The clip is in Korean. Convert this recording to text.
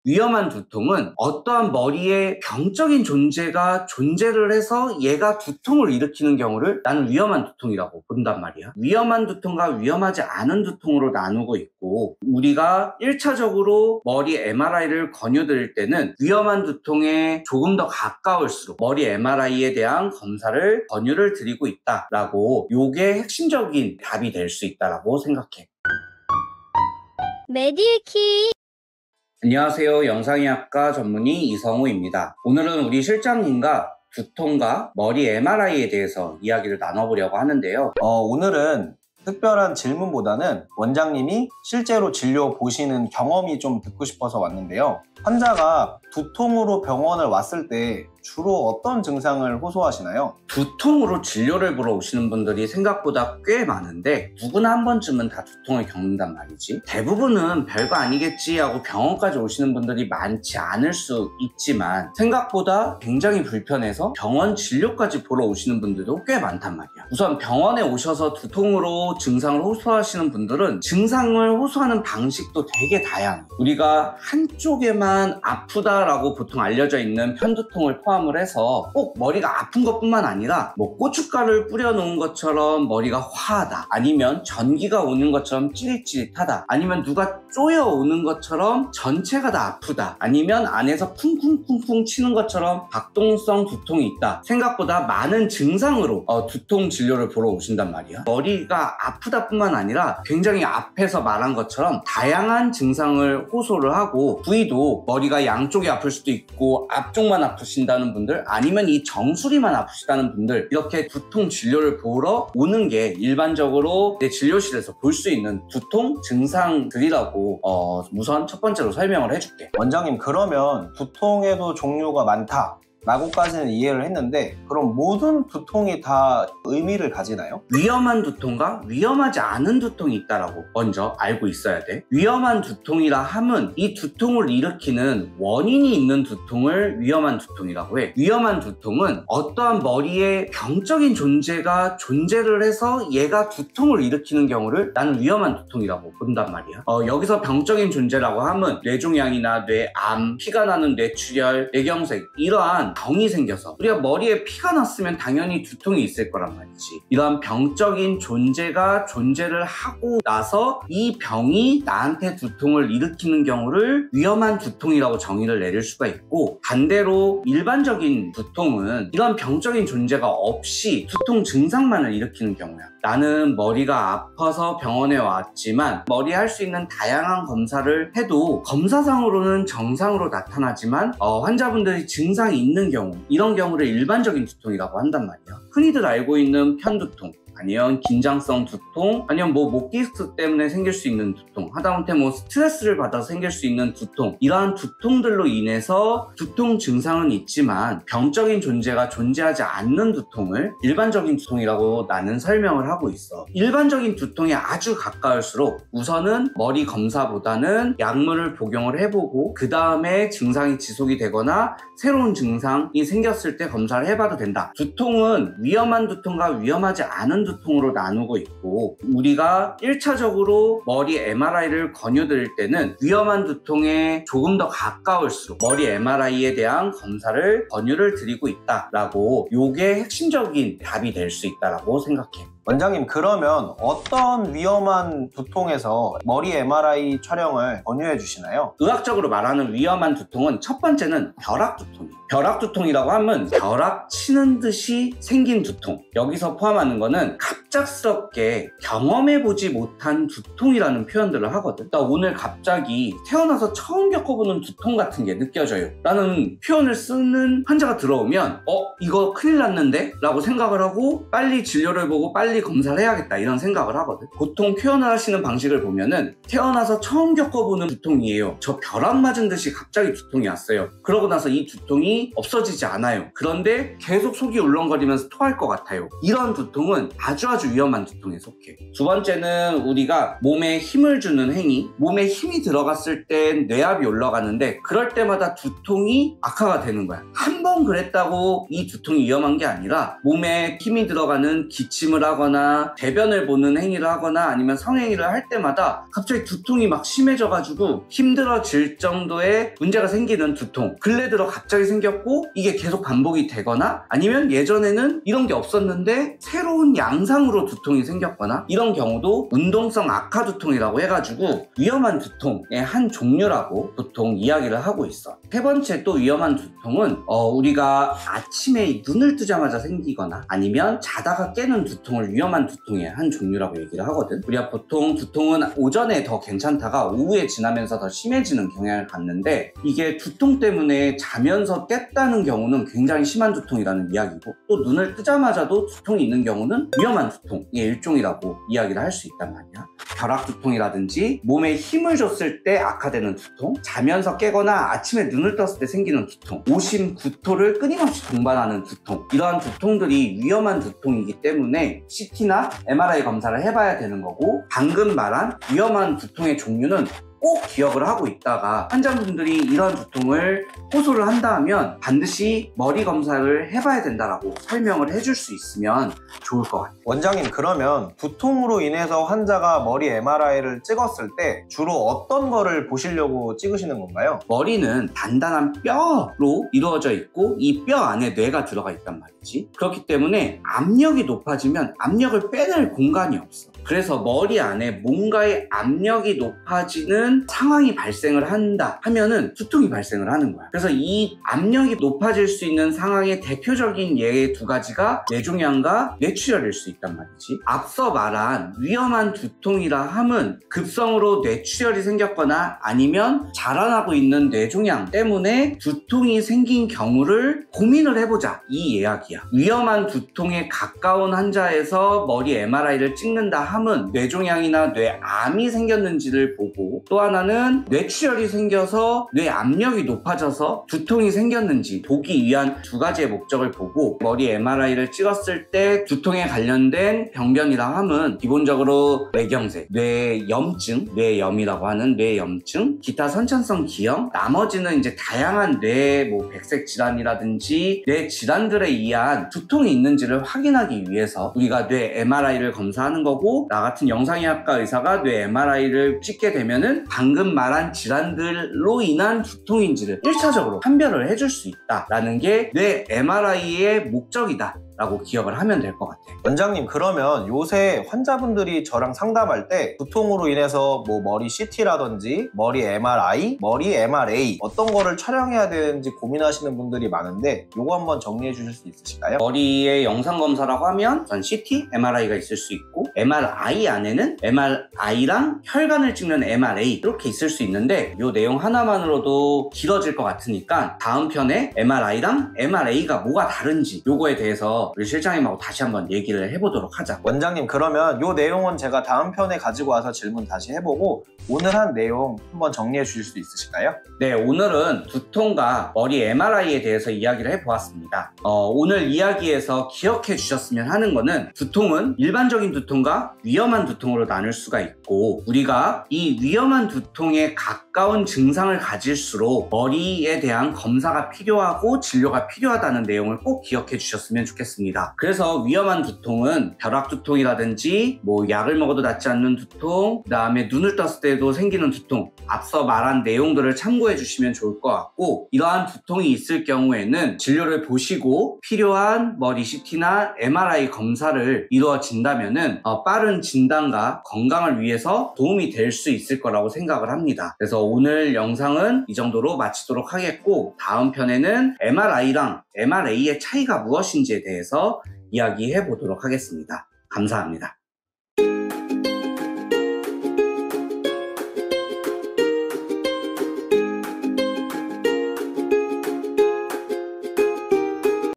위험한 두통은 어떠한 머리에 병적인 존재가 존재를 해서 얘가 두통을 일으키는 경우를 나는 위험한 두통이라고 본단 말이야. 위험한 두통과 위험하지 않은 두통으로 나누고 있고, 우리가 1차적으로 머리 MRI를 권유드릴 때는 위험한 두통에 조금 더 가까울수록 머리 MRI에 대한 검사를 권유를 드리고 있다라고, 요게 핵심적인 답이 될 수 있다라고 생각해. 메디키. 안녕하세요. 영상의학과 전문의 이성우입니다. 오늘은 우리 실장님과 두통과 머리 MRI에 대해서 이야기를 나눠보려고 하는데요. 오늘은 특별한 질문보다는 원장님이 실제로 진료 보시는 경험이 좀 듣고 싶어서 왔는데요. 환자가 두통으로 병원을 왔을 때 주로 어떤 증상을 호소하시나요? 두통으로 진료를 보러 오시는 분들이 생각보다 꽤 많은데, 누구나 한 번쯤은 다 두통을 겪는단 말이지. 대부분은 별거 아니겠지 하고 병원까지 오시는 분들이 많지 않을 수 있지만, 생각보다 굉장히 불편해서 병원 진료까지 보러 오시는 분들도 꽤 많단 말이야. 우선 병원에 오셔서 두통으로 증상을 호소하시는 분들은 증상을 호소하는 방식도 되게 다양해. 우리가 한쪽에만 아프다라고 보통 알려져 있는 편두통을 포함을 해서 꼭 머리가 아픈 것뿐만 아니라 뭐 고춧가루를 뿌려 놓은 것처럼 머리가 화하다, 아니면 전기가 오는 것처럼 찌릿찌릿하다, 아니면 누가 쪼여 오는 것처럼 전체가 다 아프다, 아니면 안에서 쿵쿵쿵쿵 치는 것처럼 박동성 두통이 있다, 생각보다 많은 증상으로 두통 진료를 보러 오신단 말이야. 머리가 아프다 뿐만 아니라 굉장히 앞에서 말한 것처럼 다양한 증상을 호소를 하고, 부위도 머리가 양쪽이 아플 수도 있고 앞쪽만 아프신다는 분들, 아니면 이 정수리만 아프시다는 분들, 이렇게 두통 진료를 보러 오는 게 일반적으로 내 진료실에서 볼 수 있는 두통 증상들이라고 우선 첫 번째로 설명을 해줄게. 원장님, 그러면 두통에도 종류가 많다 라고까지는 이해를 했는데, 그럼 모든 두통이 다 의미를 가지나요? 위험한 두통과 위험하지 않은 두통이 있다라고 먼저 알고 있어야 돼. 위험한 두통이라 함은 이 두통을 일으키는 원인이 있는 두통을 위험한 두통이라고 해. 위험한 두통은 어떠한 머리에 병적인 존재가 존재를 해서 얘가 두통을 일으키는 경우를 나는 위험한 두통이라고 본단 말이야. 여기서 병적인 존재라고 함은 뇌종양이나 뇌암, 피가 나는 뇌출혈, 뇌경색, 이러한 병이 생겨서, 우리가 머리에 피가 났으면 당연히 두통이 있을 거란 말이지. 이러한 병적인 존재가 존재를 하고 나서 이 병이 나한테 두통을 일으키는 경우를 위험한 두통이라고 정의를 내릴 수가 있고, 반대로 일반적인 두통은 이런 병적인 존재가 없이 두통 증상만을 일으키는 경우야. 나는 머리가 아파서 병원에 왔지만 머리 할 수 있는 다양한 검사를 해도 검사상으로는 정상으로 나타나지만 환자분들이 증상이 있는 경우, 이런 경우를 일반적인 두통이라고 한단 말이야. 흔히들 알고 있는 편두통, 아니면 긴장성 두통, 아니면 뭐 목디스크 때문에 생길 수 있는 두통, 하다못해 뭐 스트레스를 받아서 생길 수 있는 두통, 이러한 두통들로 인해서 두통 증상은 있지만 병적인 존재가 존재하지 않는 두통을 일반적인 두통이라고 나는 설명을 하고 있어. 일반적인 두통이 아주 가까울수록 우선은 머리 검사보다는 약물을 복용을 해보고, 그 다음에 증상이 지속이 되거나 새로운 증상이 생겼을 때 검사를 해봐도 된다. 두통은 위험한 두통과 위험하지 않은 두통으로 나누고 있고, 우리가 1차적으로 머리 MRI를 권유드릴 때는 위험한 두통에 조금 더 가까울수록 머리 MRI에 대한 검사를 권유를 드리고 있다라고, 요게 핵심적인 답이 될 수 있다라고 생각해. 원장님, 그러면 어떤 위험한 두통에서 머리 MRI 촬영을 권유해 주시나요? 의학적으로 말하는 위험한 두통은 첫 번째는 벼락두통이에요. 벼락두통이라고 하면 벼락 치는 듯이 생긴 두통, 여기서 포함하는 거는 갑작스럽게 경험해보지 못한 두통이라는 표현들을 하거든. 나 오늘 갑자기 태어나서 처음 겪어보는 두통 같은 게 느껴져요 라는 표현을 쓰는 환자가 들어오면 이거 큰일 났는데? 라고 생각을 하고 빨리 진료를 보고 빨리 검사를 해야겠다, 이런 생각을 하거든. 보통 표현을 하시는 방식을 보면은 태어나서 처음 겪어보는 두통이에요, 저 벼락 맞은 듯이 갑자기 두통이 왔어요, 그러고 나서 이 두통이 없어지지 않아요, 그런데 계속 속이 울렁거리면서 토할 것 같아요, 이런 두통은 아주 위험한 두통에 속해. 두 번째는 우리가 몸에 힘을 주는 행위, 몸에 힘이 들어갔을 땐 뇌압이 올라가는데 그럴 때마다 두통이 악화가 되는 거야. 한 번 그랬다고 이 두통이 위험한 게 아니라 몸에 힘이 들어가는 기침을 하거나 하거나 배변을 보는 행위를 하거나 아니면 성행위를 할 때마다 갑자기 두통이 막 심해져가지고 힘들어질 정도의 문제가 생기는 두통, 근래 들어 갑자기 생겼고 이게 계속 반복이 되거나 아니면 예전에는 이런 게 없었는데 새로운 양상으로 두통이 생겼거나 이런 경우도 운동성 악화 두통이라고 해가지고 위험한 두통의 한 종류라고 보통 이야기를 하고 있어. 세 번째 또 위험한 두통은 우리가 아침에 눈을 뜨자마자 생기거나 아니면 자다가 깨는 두통을 위험한 두통의 한 종류라고 얘기를 하거든. 우리가 보통 두통은 오전에 더 괜찮다가 오후에 지나면서 더 심해지는 경향을 갖는데 이게 두통 때문에 자면서 깼다는 경우는 굉장히 심한 두통이라는 이야기고 또 눈을 뜨자마자도 두통이 있는 경우는 위험한 두통의 일종이라고 이야기를 할 수 있단 말이야. 벼락 두통이라든지 몸에 힘을 줬을 때 악화되는 두통, 자면서 깨거나 아침에 눈을 떴을 때 생기는 두통, 오심, 구토를 끊임없이 동반하는 두통, 이러한 두통들이 위험한 두통이기 때문에 CT나 MRI 검사를 해봐야 되는 거고 방금 말한 위험한 두통의 종류는 꼭 기억을 하고 있다가 환자분들이 이런 두통을 호소를 한다면 반드시 머리 검사를 해봐야 된다라고 설명을 해줄 수 있으면 좋을 것 같아요. 원장님, 그러면 두통으로 인해서 환자가 머리 MRI를 찍었을 때 주로 어떤 거를 보시려고 찍으시는 건가요? 머리는 단단한 뼈로 이루어져 있고 이 뼈 안에 뇌가 들어가 있단 말이지. 그렇기 때문에 압력이 높아지면 압력을 빼낼 공간이 없어. 그래서 머리 안에 뭔가의 압력이 높아지는 상황이 발생을 한다 하면은 두통이 발생을 하는 거야. 그래서 이 압력이 높아질 수 있는 상황의 대표적인 예의 두 가지가 뇌종양과 뇌출혈일 수 있단 말이지. 앞서 말한 위험한 두통이라 함은 급성으로 뇌출혈이 생겼거나 아니면 자라나고 있는 뇌종양 때문에 두통이 생긴 경우를 고민을 해보자, 이 이야기야. 위험한 두통에 가까운 환자에서 머리 MRI를 찍는다 함은 뇌종양이나 뇌암이 생겼는지를 보고 또 하나는 뇌출혈이 생겨서 뇌압력이 높아져서 두통이 생겼는지 보기 위한 두 가지의 목적을 보고 머리 MRI를 찍었을 때 두통에 관련된 병변이라 함은 기본적으로 뇌경색, 뇌염증, 뇌염이라고 하는 뇌염증, 기타 선천성 기형, 나머지는 이제 다양한 뇌 백색 질환이라든지 뇌 질환들에 의한 두통이 있는지를 확인하기 위해서 우리가 뇌 MRI를 검사하는 거고 나 같은 영상의학과 의사가 뇌 MRI를 찍게 되면은 방금 말한 질환들로 인한 두통인지를 1차적으로 판별을 해줄 수 있다라는 게 뇌 MRI의 목적이다 라고 기억을 하면 될 것 같아요. 원장님, 그러면 요새 환자분들이 저랑 상담할 때 두통으로 인해서 뭐 머리 CT라든지 머리 MRI, 머리 MRA 어떤 거를 촬영해야 되는지 고민하시는 분들이 많은데 요거 한번 정리해 주실 수 있으실까요? 머리의 영상 검사라고 하면 전 CT, MRI가 있을 수 있고 MRI 안에는 MRI랑 혈관을 찍는 MRA 이렇게 있을 수 있는데 요 내용 하나만으로도 길어질 것 같으니까 다음 편에 MRI랑 MRA가 뭐가 다른지 요거에 대해서 우리 실장님하고 다시 한번 얘기를 해보도록 하자. 원장님, 그러면 이 내용은 제가 다음 편에 가지고 와서 질문 다시 해보고 오늘 한 내용 한번 정리해 주실 수 있으실까요? 네, 오늘은 두통과 머리 MRI에 대해서 이야기를 해보았습니다. 오늘 이야기에서 기억해 주셨으면 하는 거는 두통은 일반적인 두통과 위험한 두통으로 나눌 수가 있고 우리가 이 위험한 두통에 가까운 증상을 가질수록 머리에 대한 검사가 필요하고 진료가 필요하다는 내용을 꼭 기억해 주셨으면 좋겠습니다. 그래서 위험한 두통은 벼락 두통이라든지 약을 먹어도 낫지 않는 두통, 그 다음에 눈을 떴을 때도 생기는 두통, 앞서 말한 내용들을 참고해 주시면 좋을 것 같고 이러한 두통이 있을 경우에는 진료를 보시고 필요한 머리 CT나 MRI 검사를 이루어진다면은 빠른 진단과 건강을 위해서 도움이 될 수 있을 거라고 생각을 합니다. 그래서 오늘 영상은 이 정도로 마치도록 하겠고 다음 편에는 MRI랑 MRA의 차이가 무엇인지에 대해서 이야기해 보도록 하겠습니다. 감사합니다.